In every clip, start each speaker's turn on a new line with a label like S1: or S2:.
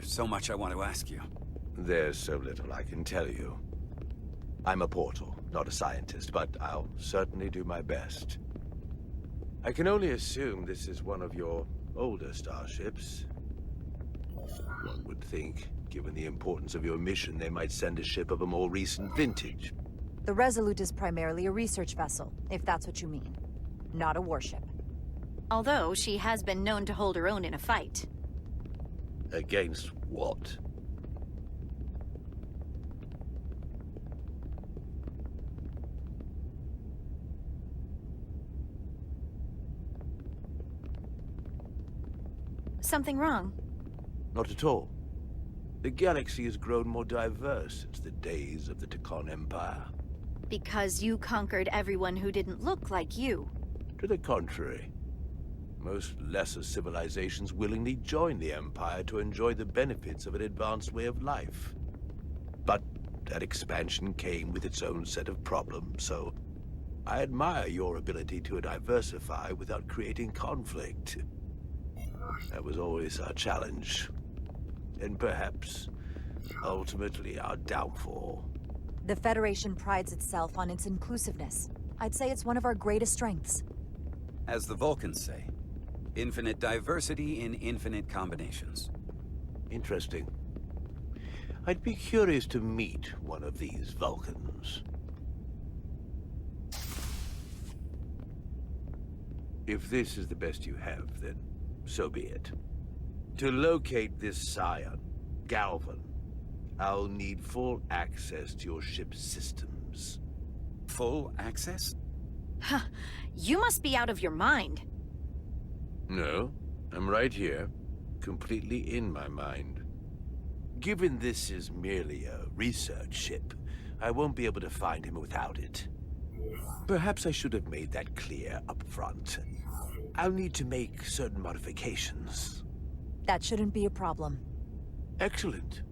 S1: There's so much I want to ask you.
S2: There's so little I can tell you. I'm a portal, not a scientist, but I'll certainly do my best. I can only assume this is one of your older starships. One would think, given the importance of your mission, they might send a ship of a more recent vintage.
S3: The Resolute is primarily a research vessel, if that's what you mean. Not a warship.
S4: Although she has been known to hold her own in a fight.
S2: Against what?
S4: Something wrong?
S2: Not at all. The galaxy has grown more diverse since the days of the Tekon Empire.
S4: Because you conquered everyone who didn't look like you.
S2: To the contrary. Most lesser civilizations willingly join the Empire to enjoy the benefits of an advanced way of life. But that expansion came with its own set of problems, so I admire your ability to diversify without creating conflict. That was always our challenge. And perhaps, ultimately, our downfall.
S3: The Federation prides itself on its inclusiveness. I'd say it's one of our greatest strengths.
S1: As the Vulcans say, infinite diversity in infinite combinations.
S2: Interesting. I'd be curious to meet one of these Vulcans. If this is the best you have, then so be it. To locate this scion, Galvan, I'll need full access to your ship's systems.
S1: Full access?
S4: Huh. You must be out of your mind.
S2: No, I'm right here, completely in my mind. Given this is merely a research ship, I won't be able to find him without it. Perhaps I should have made that clear up front. I'll need to make certain modifications.
S3: That shouldn't be a problem.
S2: Excellent.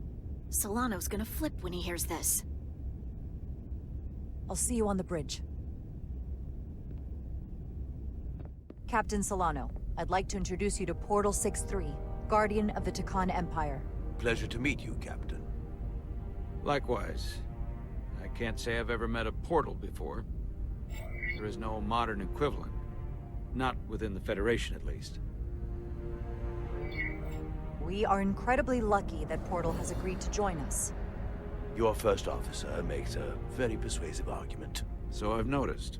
S4: Solano's gonna flip when he hears this.
S3: I'll see you on the bridge. Captain Solano, I'd like to introduce you to Portal 6-3, Guardian of the Tekon Empire.
S2: Pleasure to meet you, Captain.
S5: Likewise. I can't say I've ever met a portal before. There is no modern equivalent. Not within the Federation, at least.
S3: We are incredibly lucky that Portal has agreed to join us.
S2: Your first officer makes a very persuasive argument.
S5: So I've noticed.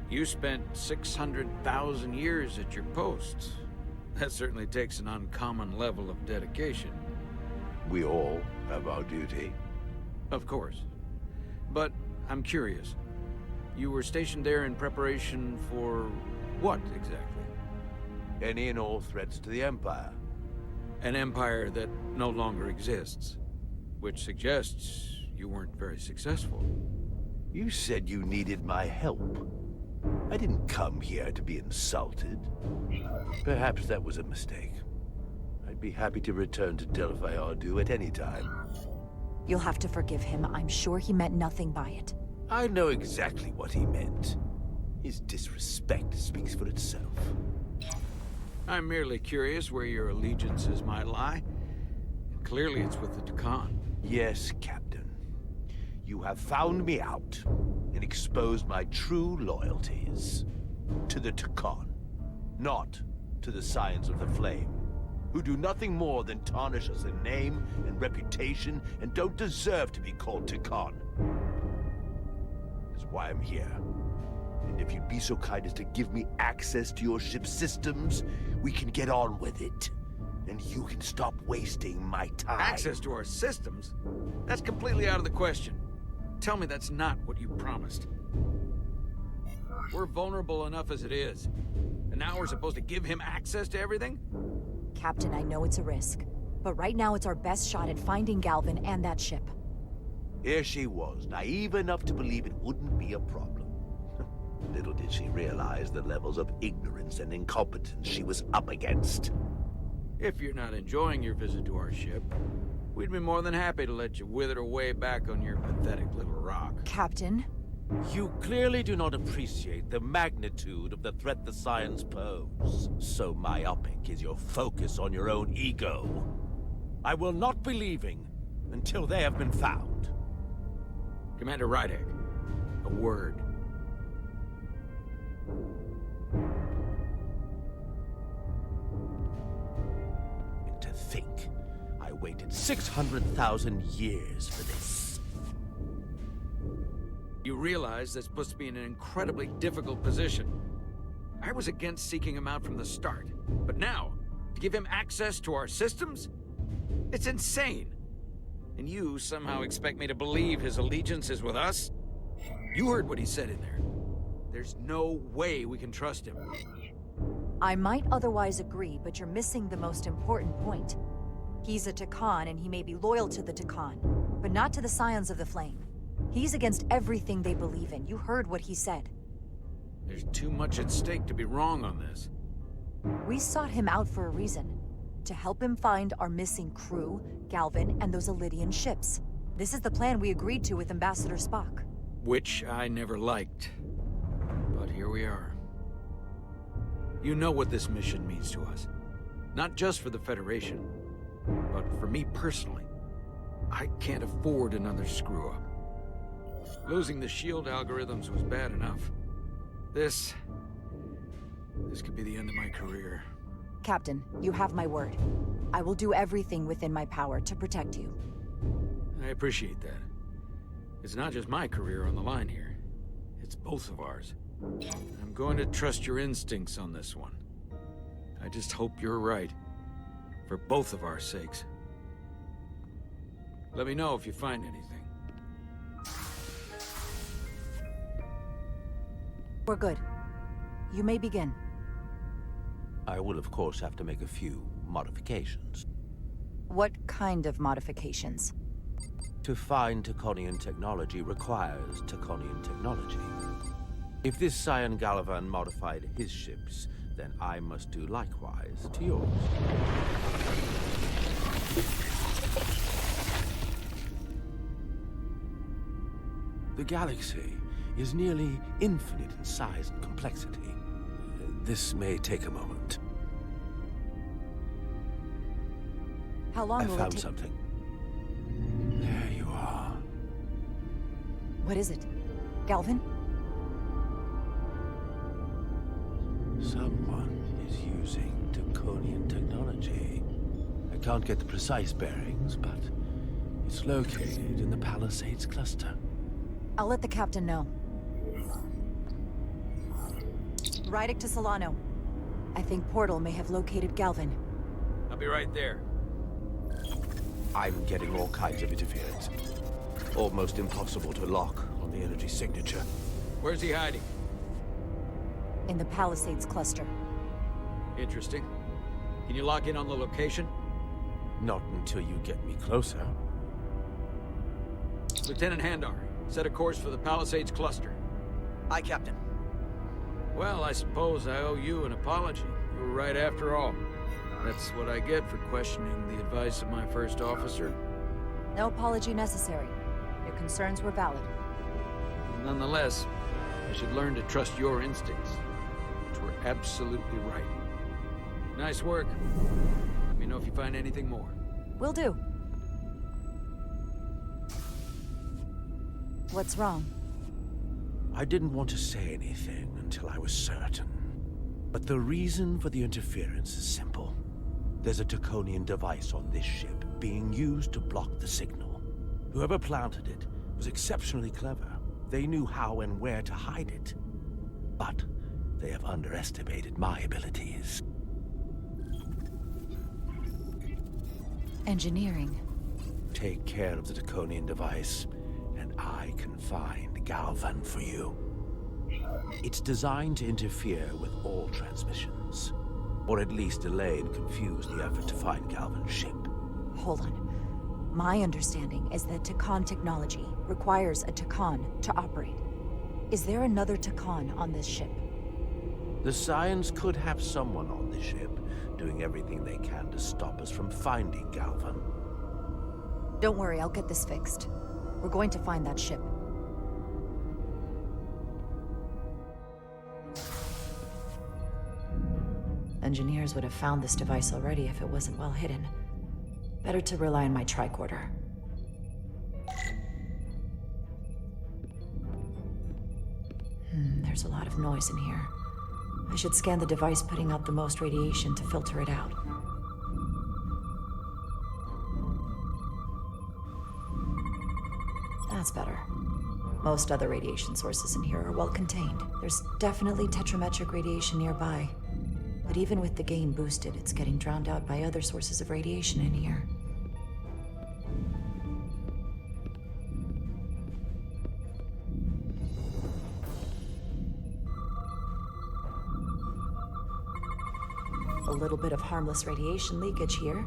S5: You spent 600,000 years at your post. That certainly takes an uncommon level of dedication.
S2: We all have our duty.
S5: Of course. But I'm curious. You were stationed there in preparation for what, exactly?
S2: Any and all threats to the Empire.
S5: An empire that no longer exists. Which suggests you weren't very successful.
S2: You said you needed my help. I didn't come here to be insulted. Perhaps that was a mistake. I'd be happy to return to Delphi Ardu at any time.
S3: You'll have to forgive him. I'm sure he meant nothing by it.
S2: I know exactly what he meant. His disrespect speaks for itself.
S5: I'm merely curious where your allegiances might lie. And clearly it's with the Tekon.
S2: Yes, Captain. You have found me out and exposed my true loyalties. To the Tekon, not to the Scions of the Flame, who do nothing more than tarnish us in name and reputation and don't deserve to be called Tekon. That's why I'm here. And if you'd be so kind as to give me access to your ship's systems, we can get on with it. And you can stop wasting my time.
S5: Access to our systems? That's completely out of the question. Tell me that's not what you promised. We're vulnerable enough as it is. And now we're supposed to give him access to everything?
S3: Captain, I know it's a risk. But right now it's our best shot at finding Galvan and that ship.
S2: Here she was, naive enough to believe it wouldn't be a problem. Little did she realize the levels of ignorance and incompetence she was up against.
S5: If you're not enjoying your visit to our ship, we'd be more than happy to let you wither away back on your pathetic little rock.
S3: Captain?
S2: You clearly do not appreciate the magnitude of the threat the Scions pose. So myopic is your focus on your own ego. I will not be leaving until they have been found.
S5: Commander Rydek, a word.
S2: And to think, I waited 600,000 years for this.
S5: You realize that's supposed to be in an incredibly difficult position. I was against seeking him out from the start, but now, to give him access to our systems? It's insane. And you somehow expect me to believe his allegiance is with us? You heard what he said in there. There's no way we can trust him.
S3: I might otherwise agree, but you're missing the most important point. He's a Takan, and he may be loyal to the Takan, but not to the Scions of the Flame. He's against everything they believe in. You heard what he said.
S5: There's too much at stake to be wrong on this.
S3: We sought him out for a reason. To help him find our missing crew, Galvin, and those Elydian ships. This is the plan we agreed to with Ambassador Spock.
S5: Which I never liked. But here we are. You know what this mission means to us. Not just for the Federation, but for me personally. I can't afford another screw-up. Losing the shield algorithms was bad enough. This could be the end of my career.
S3: Captain, you have my word. I will do everything within my power to protect you.
S5: I appreciate that. It's not just my career on the line here. It's both of ours. I'm going to trust your instincts on this one. I just hope you're right. For both of our sakes. Let me know if you find anything.
S3: We're good. You may begin.
S2: I will, of course, have to make a few modifications.
S3: What kind of modifications?
S2: To find Taconian technology requires Taconian technology. If this Scion Galvan modified his ships, then I must do likewise to yours. The galaxy is nearly infinite in size and complexity. This may take a moment.
S3: How long
S2: I
S3: will it
S2: found
S3: take?
S2: something. There you are.
S3: What is it? Galvin?
S2: Someone is using Taconian technology. I can't get the precise bearings, but it's located in the Palisades cluster.
S3: I'll let the captain know. Rydek to Solano. I think Portal may have located Galvin.
S5: I'll be right there.
S2: I'm getting all kinds of interference. Almost impossible to lock on the energy signature.
S5: Where's he hiding?
S3: In the Palisades cluster.
S5: Interesting. Can you lock in on the location?
S2: Not until you get me closer.
S5: Lieutenant Handar, set a course for the Palisades cluster.
S6: Aye, Captain.
S5: Well, I suppose I owe you an apology. You were right after all. That's what I get for questioning the advice of my first officer.
S3: No apology necessary. Your concerns were valid.
S5: Nonetheless, I should learn to trust your instincts, which were absolutely right. Nice work. Let me know if you find anything more.
S3: Will do. What's wrong?
S2: I didn't want to say anything until I was certain. But the reason for the interference is simple. There's a Taconian device on this ship being used to block the signal. Whoever planted it was exceptionally clever. They knew how and where to hide it. But they have underestimated my abilities.
S3: Engineering.
S2: Take care of the Taconian device, and I can find Galvan for you. It's designed to interfere with all transmissions, or at least delay and confuse the effort to find Galvan's ship.
S3: Hold on. My understanding is that Takan technology requires a Takan to operate. Is there another Takan on this ship?
S2: The Scions could have someone on the ship, doing everything they can to stop us from finding Galvan.
S3: Don't worry, I'll get this fixed. We're going to find that ship. Engineers would have found this device already if it wasn't well hidden. Better to rely on my tricorder. There's a lot of noise in here. I should scan the device putting out the most radiation to filter it out. That's better. Most other radiation sources in here are well contained. There's definitely tetrametric radiation nearby. But even with the gain boosted, it's getting drowned out by other sources of radiation in here. A little bit of harmless radiation leakage here,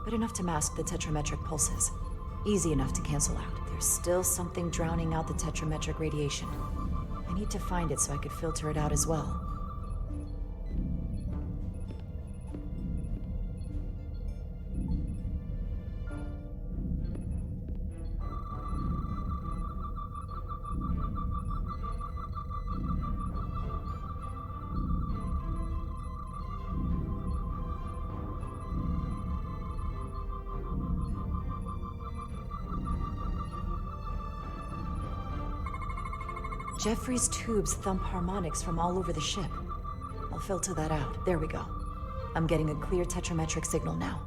S3: but enough to mask the tetrametric pulses. Easy enough to cancel out. There's still something drowning out the tetrametric radiation. I need to find it so I could filter it out as well. Jeffrey's tubes thump harmonics from all over the ship. I'll filter that out. There we go. I'm getting a clear tetrametric signal now.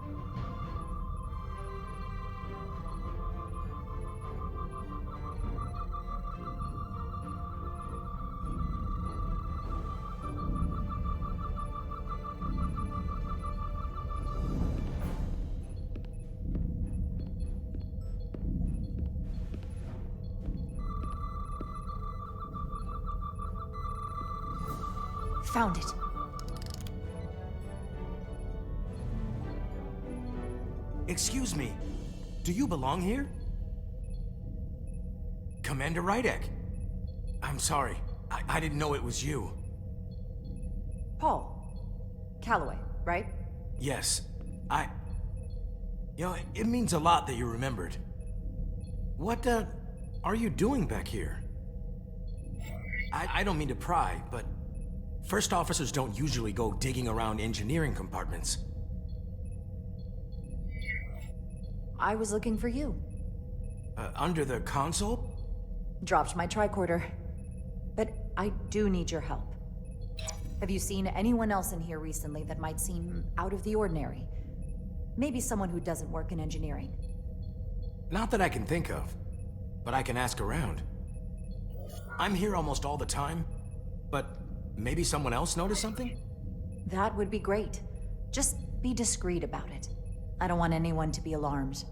S3: Found it.
S6: Excuse me, do you belong here? Commander Rydek. I'm sorry, I didn't know it was you.
S3: Paul. Calloway, right?
S6: Yes, You know, it means a lot that you remembered. What, are you doing back here? I don't mean to pry, but first officers don't usually go digging around engineering compartments.
S3: I was looking for you.
S6: Under the console?
S3: Dropped my tricorder. But I do need your help. Have you seen anyone else in here recently that might seem out of the ordinary? Maybe someone who doesn't work in engineering.
S6: Not that I can think of, but I can ask around. I'm here almost all the time, but maybe someone else noticed something?
S3: That would be great. Just be discreet about it. I don't want anyone to be alarmed.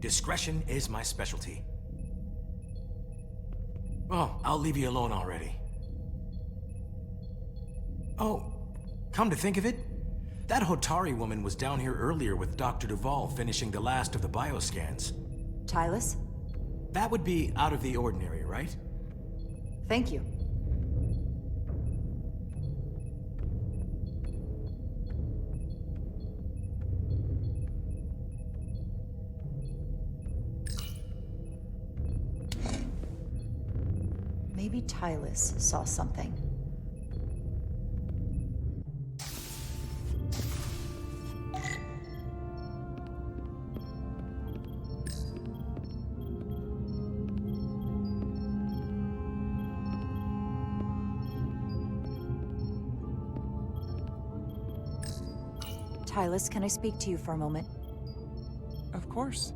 S6: Discretion is my specialty. Oh, I'll leave you alone already. Oh, come to think of it, that Hotari woman was down here earlier with Dr. Duvall finishing the last of the bioscans.
S3: Tylus?
S6: That would be out of the ordinary, right?
S3: Thank you. Maybe Tylus saw something. Tylus, can I speak to you for a moment?
S7: Of course.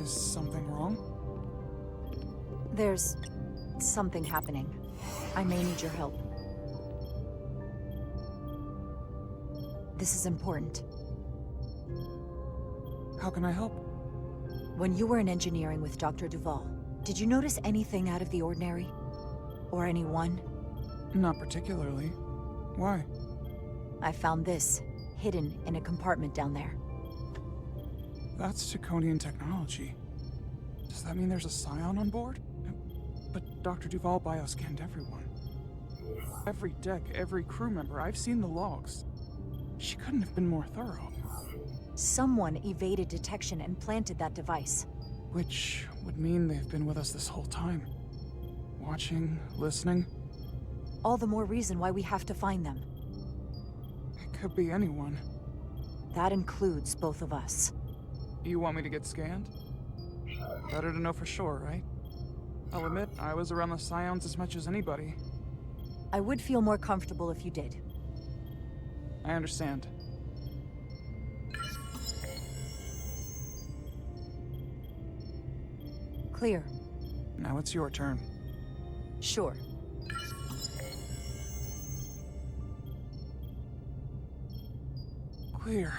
S7: Is something wrong?
S3: There's something happening. I may need your help. This is important.
S7: How can I help?
S3: When you were in engineering with Dr. Duvall, did you notice anything out of the ordinary? Or anyone?
S7: Not particularly. Why?
S3: I found this, hidden in a compartment down there.
S7: That's Taconian technology. Does that mean there's a scion on board? But Dr. Duvall bioscanned everyone. Every deck, every crew member, I've seen the logs. She couldn't have been more thorough.
S3: Someone evaded detection and planted that device.
S7: Which would mean they've been with us this whole time. Watching, listening.
S3: All the more reason why we have to find them.
S7: It could be anyone.
S3: That includes both of us.
S7: You want me to get scanned? Better to know for sure, right? I'll admit, I was around the Scions as much as anybody.
S3: I would feel more comfortable if you did.
S7: I understand.
S3: Clear.
S7: Now it's your turn.
S3: Sure.
S7: Clear.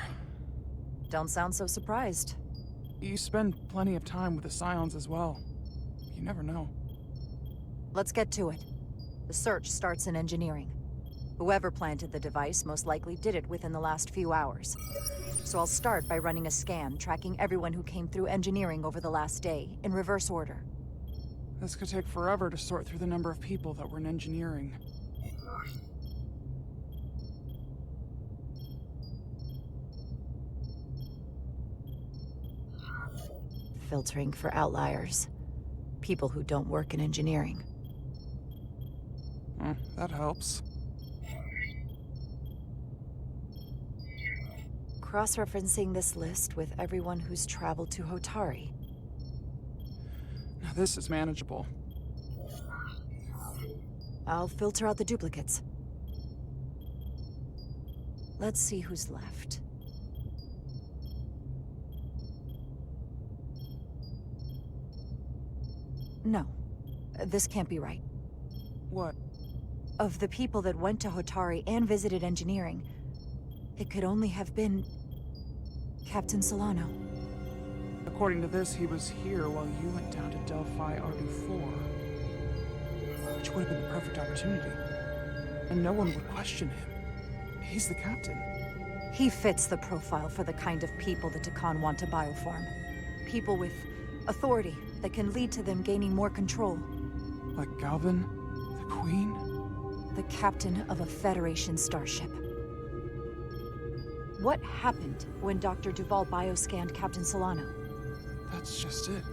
S3: Don't sound so surprised.
S7: You spend plenty of time with the Scions as well. You never know.
S3: Let's get to it. The search starts in engineering. Whoever planted the device most likely did it within the last few hours. So I'll start by running a scan, tracking everyone who came through engineering over the last day, in reverse order.
S7: This could take forever to sort through the number of people that were in engineering.
S3: Filtering for outliers. People who don't work in engineering.
S7: That helps.
S3: Cross-referencing this list with everyone who's traveled to Hotari.
S7: Now this is manageable.
S3: I'll filter out the duplicates. Let's see who's left. No, this can't be right.
S7: What?
S3: Of the people that went to Hotari and visited engineering, it could only have been Captain Solano.
S7: According to this, he was here while you went down to Delphi Ardu 4. Which would have been the perfect opportunity. And no one would question him. He's the captain.
S3: He fits the profile for the kind of people the Takan want to bioform. People with authority that can lead to them gaining more control.
S7: Like Galvin, the Queen.
S3: The captain of a Federation starship. What happened when Dr. Duval bioscanned Captain Solano?
S7: That's just it.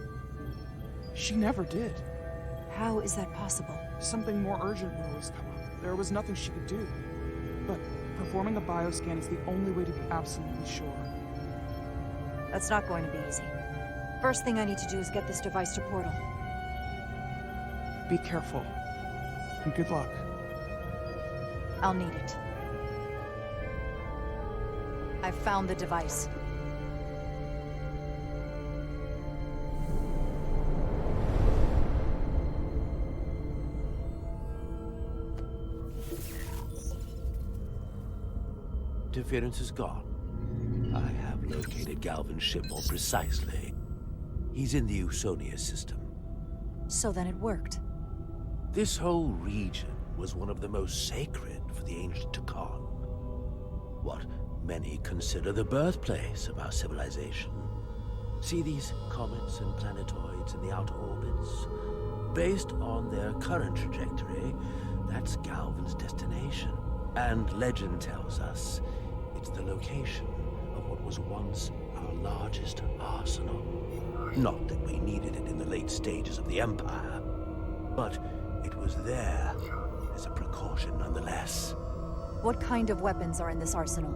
S7: She never did.
S3: How is that possible?
S7: Something more urgent would always come up. There was nothing she could do. But performing a bioscan is the only way to be absolutely sure.
S3: That's not going to be easy. First thing I need to do is get this device to Portal.
S7: Be careful. And good luck.
S3: I'll need it. I've found the device.
S2: Interference is gone. I have located Galvin's ship more precisely. He's in the Usonia system.
S3: So then it worked.
S2: This whole region was one of the most sacred for the ancient Takan. What many consider the birthplace of our civilization. See these comets and planetoids in the outer orbits? Based on their current trajectory, that's Galvin's destination. And legend tells us it's the location of what was once our largest arsenal. Not that we needed it in the late stages of the Empire, but it was there as a precaution nonetheless.
S3: What kind of weapons are in this arsenal?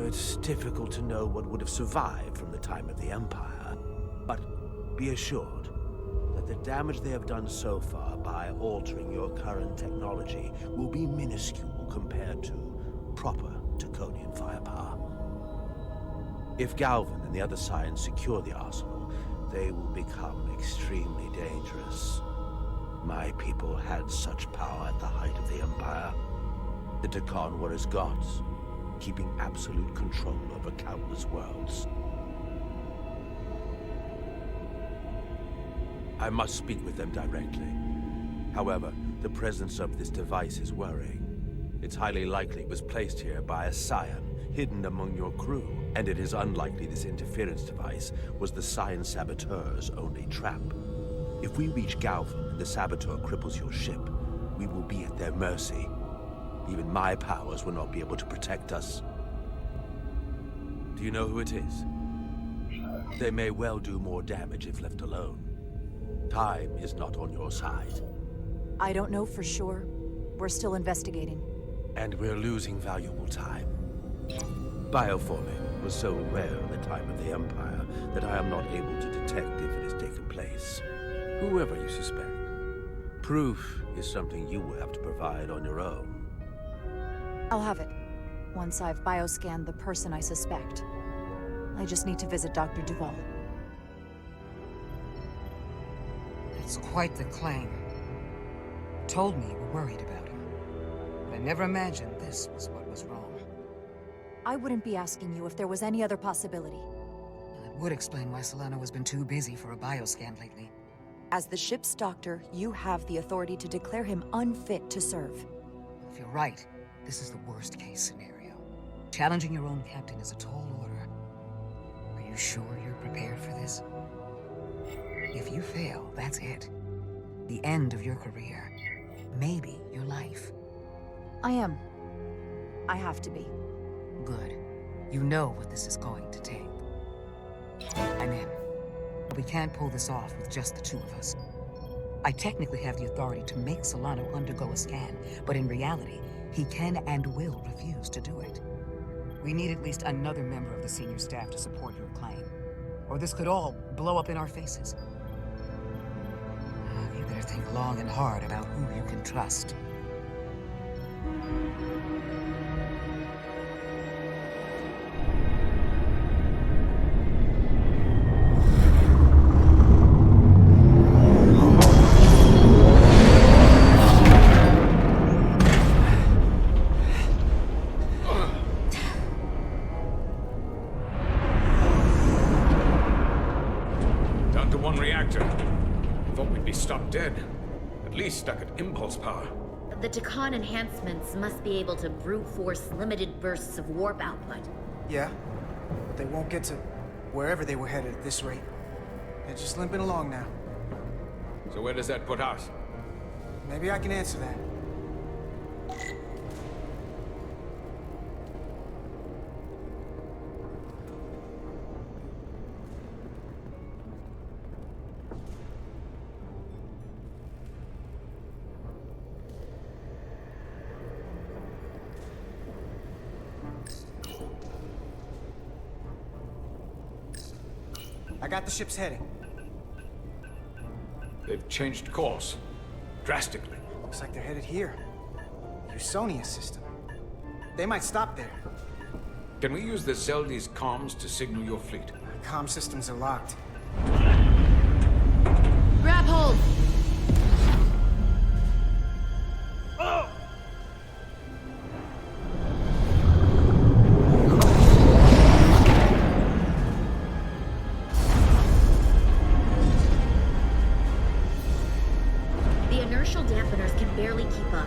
S2: It's difficult to know what would have survived from the time of the Empire, but be assured that the damage they have done so far by altering your current technology will be minuscule compared to proper Taconian firepower. If Galvin and the other Scions secure the arsenal, they will become extremely dangerous. My people had such power at the height of the Empire. The Takan were as gods, keeping absolute control over countless worlds. I must speak with them directly. However, the presence of this device is worrying. It's highly likely it was placed here by a Scion, hidden among your crew, and it is unlikely this interference device was the Scion saboteur's only trap. If we reach Galvin and the saboteur cripples your ship, we will be at their mercy. Even my powers will not be able to protect us. Do you know who it is? They may well do more damage if left alone. Time is not on your side.
S3: I don't know for sure. We're still investigating.
S2: And we're losing valuable time. Bioforming. was so rare at the time of the Empire that I am not able to detect if it has taken place. Whoever you suspect, proof is something you will have to provide on your own.
S3: I'll have it. Once I've bioscanned the person I suspect. I just need to visit Dr. Duval.
S8: That's quite the claim. Told me you were worried about him. But I never imagined this was what was wrong.
S3: I wouldn't be asking you if there was any other possibility.
S8: That would explain why Solano has been too busy for a bioscan lately.
S3: As the ship's doctor, you have the authority to declare him unfit to serve.
S8: If you're right, this is the worst case scenario. Challenging your own captain is a tall order. Are you sure you're prepared for this? If you fail, that's it. The end of your career. Maybe your life.
S3: I am. I have to be.
S8: Good. You know what this is going to take. I'm in. We can't pull this off with just the two of us. I technically have the authority to make Solano undergo a scan, but in reality, he can and will refuse to do it. We need at least another member of the senior staff to support your claim, or this could all blow up in our faces. You better think long and hard about who you can trust.
S9: Down to one reactor. Thought we'd be stopped dead. At least stuck at impulse power.
S10: The Takan enhancements must be able to brute force limited bursts of warp output.
S11: Yeah, but they won't get to wherever they were headed at this rate. They're just limping along now.
S9: So where does that put us?
S11: Maybe I can answer that. I got the ship's heading.
S9: They've changed course. Drastically.
S11: Looks like they're headed here. The Usonia system. They might stop there.
S9: Can we use the Zeldi's comms to signal your fleet?
S11: Comm systems are locked.
S10: Grab hold! Dampeners can barely keep up.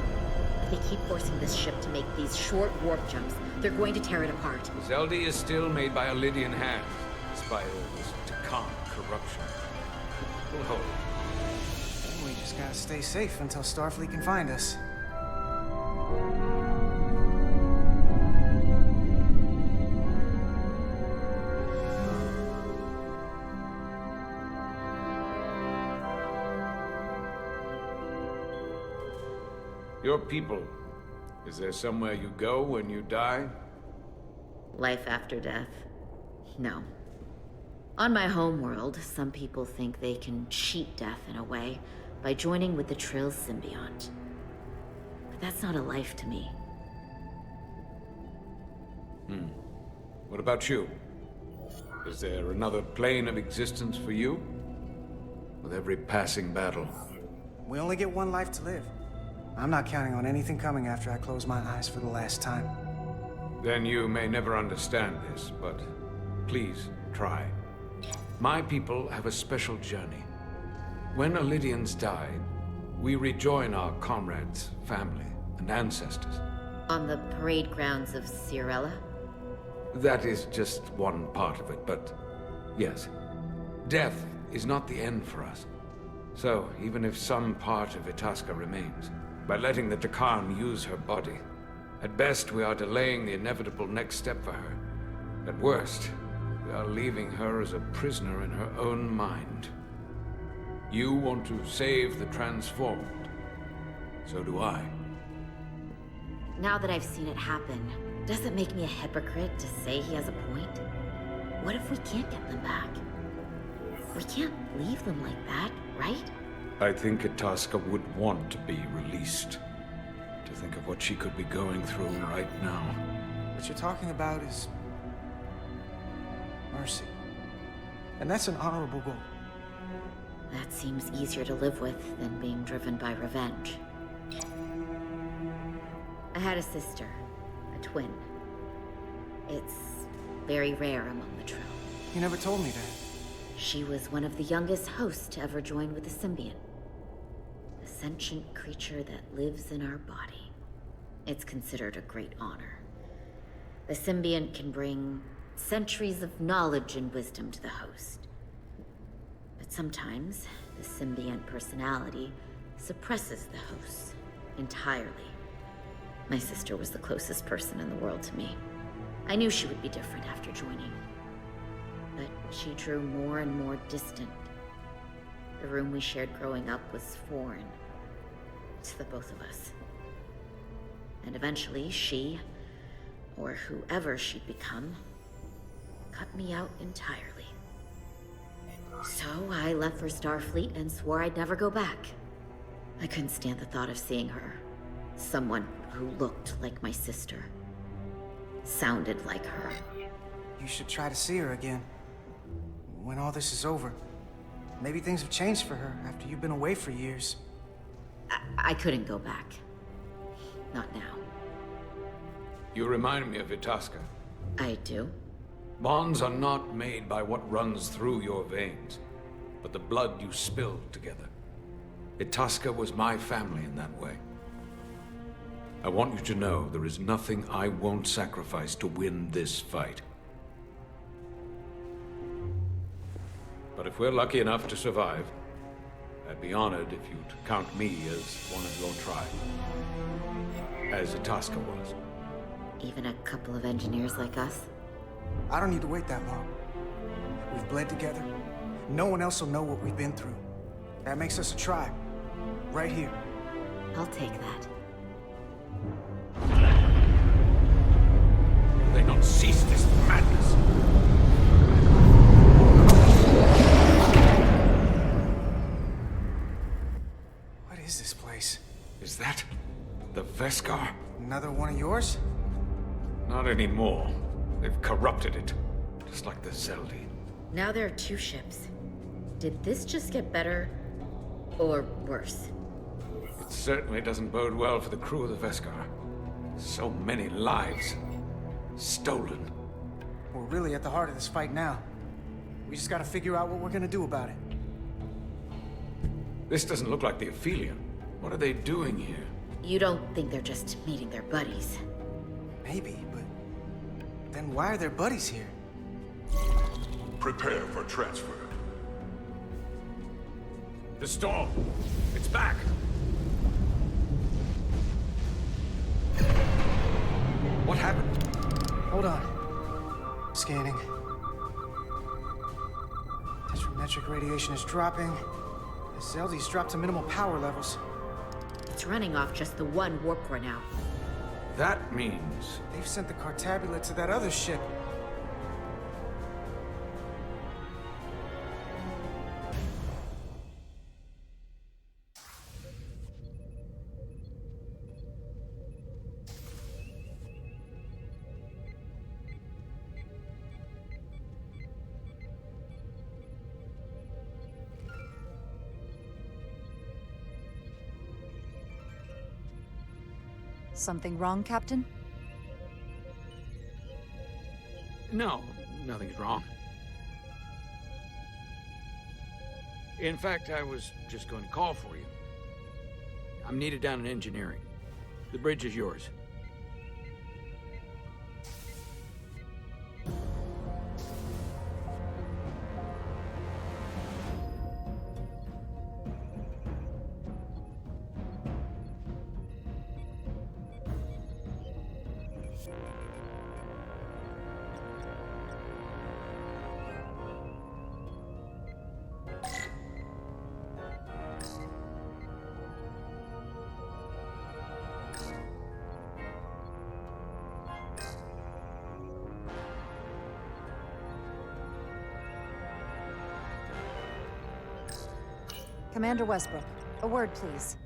S10: If they keep forcing this ship to make these short warp jumps, they're going to tear it apart.
S9: Zeldi is still made by a Lydian hand, despite all this Takan corruption. We'll hold.
S11: We just gotta stay safe until Starfleet can find us.
S9: Your people. Is there somewhere you go when you die?
S10: Life after death? No. On my homeworld, some people think they can cheat death in a way by joining with the Trill symbiont. But that's not a life to me.
S9: What about you? Is there another plane of existence for you? With every passing battle.
S11: We only get one life to live. I'm not counting on anything coming after I close my eyes for the last time.
S9: Then you may never understand this, but please try. My people have a special journey. When Lydians die, we rejoin our comrades, family, and ancestors.
S10: On the parade grounds of Cirella?
S9: That is just one part of it, but yes. Death is not the end for us. So, even if some part of Itasca remains, by letting the Takan use her body, at best we are delaying the inevitable next step for her. At worst, we are leaving her as a prisoner in her own mind. You want to save the transformed. So do I.
S10: Now that I've seen it happen, Does it make me a hypocrite to say he has a point? What if we can't get them back? We can't leave them like that, right?
S9: I think Itasca would want to be released. To think of what she could be going through right now.
S11: What you're talking about is mercy. And that's an honorable goal.
S10: That seems easier to live with than being driven by revenge. I had a sister, a twin. It's very rare among the Trill.
S11: You never told me that.
S10: She was one of the youngest hosts to ever join with the symbiont. A sentient creature that lives in our body. It's considered a great honor. The symbiont can bring centuries of knowledge and wisdom to the host. But sometimes, the symbiont personality suppresses the host entirely. My sister was the closest person in the world to me. I knew she would be different after joining. But she drew more and more distant. The room we shared growing up was foreign to the both of us. And eventually she, or whoever she'd become, cut me out entirely. So I left for Starfleet and swore I'd never go back. I couldn't stand the thought of seeing her. Someone who looked like my sister. Sounded like her.
S11: You should try to see her again. When all this is over. Maybe things have changed for her after you've been away for years.
S10: I couldn't go back. Not now.
S9: You remind me of Itasca.
S10: I do?
S9: Bonds are not made by what runs through your veins, but the blood you spilled together. Itasca was my family in that way. I want you to know there is nothing I won't sacrifice to win this fight. But if we're lucky enough to survive, I'd be honored if you'd count me as one of your tribe. As Itasca was.
S10: Even a couple of engineers like us?
S11: I don't need to wait that long. We've bled together. No one else will know what we've been through. That makes us a tribe. Right here.
S10: I'll take that.
S9: Will they not cease this madness?
S11: What is this place?
S9: Is that the Veskar?
S11: Another one of yours?
S9: Not anymore. They've corrupted it. Just like the Zeldi.
S10: Now there are 2 ships. Did this just get better? Or worse?
S9: It certainly doesn't bode well for the crew of the Veskar. So many lives stolen.
S11: We're really at the heart of this fight now. We just gotta figure out what we're gonna do about it.
S9: This doesn't look like the Aphelion. What are they doing here?
S10: You don't think they're just meeting their buddies?
S11: Maybe, but then why are their buddies here?
S12: Prepare for transfer.
S9: The storm! It's back! What happened?
S11: Hold on. Scanning. Tetrametric radiation is dropping. The Zeldi's dropped to minimal power levels.
S10: It's running off just the one warp core now.
S9: That means...
S11: They've sent the Cartabula to that other ship.
S3: Something wrong, Captain?
S5: No, nothing's wrong. In fact, I was just going to call for you. I'm needed down in engineering. The bridge is yours.
S3: Commander Westbrook, a word, please.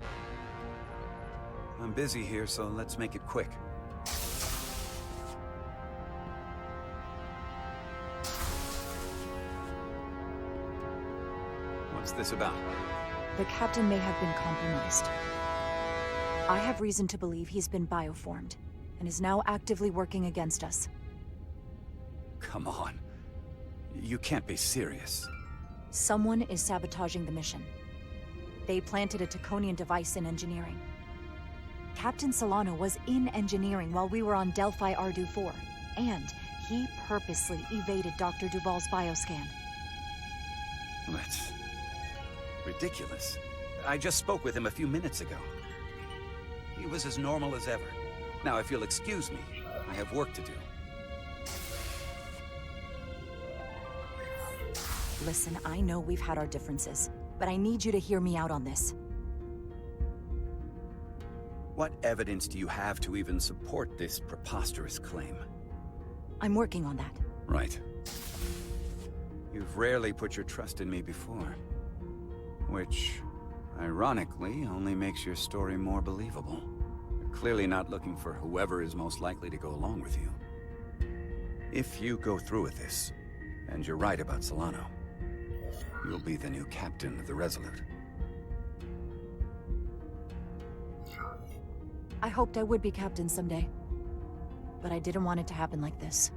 S1: I'm busy here, so let's make it quick. What's this about?
S3: The captain may have been compromised. I have reason to believe he's been bioformed, and is now actively working against us.
S1: Come on. You can't be serious.
S3: Someone is sabotaging the mission. They planted a Taconian device in engineering. Captain Solano was in engineering while we were on Delphi Ardu 4, and he purposely evaded Dr. Duval's bioscan.
S1: That's ridiculous. I just spoke with him a few minutes ago. He was as normal as ever. Now, if you'll excuse me, I have work to do.
S3: Listen, I know we've had our differences, but I need you to hear me out on this.
S1: What evidence do you have to even support this preposterous claim?
S3: I'm working on that.
S1: Right. You've rarely put your trust in me before. Which, ironically, only makes your story more believable. You're clearly not looking for whoever is most likely to go along with you. If you go through with this, and you're right about Solano, you'll be the new captain of the Resolute.
S3: I hoped I would be captain someday, but I didn't want it to happen like this.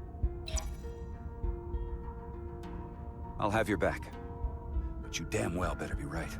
S1: I'll have your back, but you damn well better be right.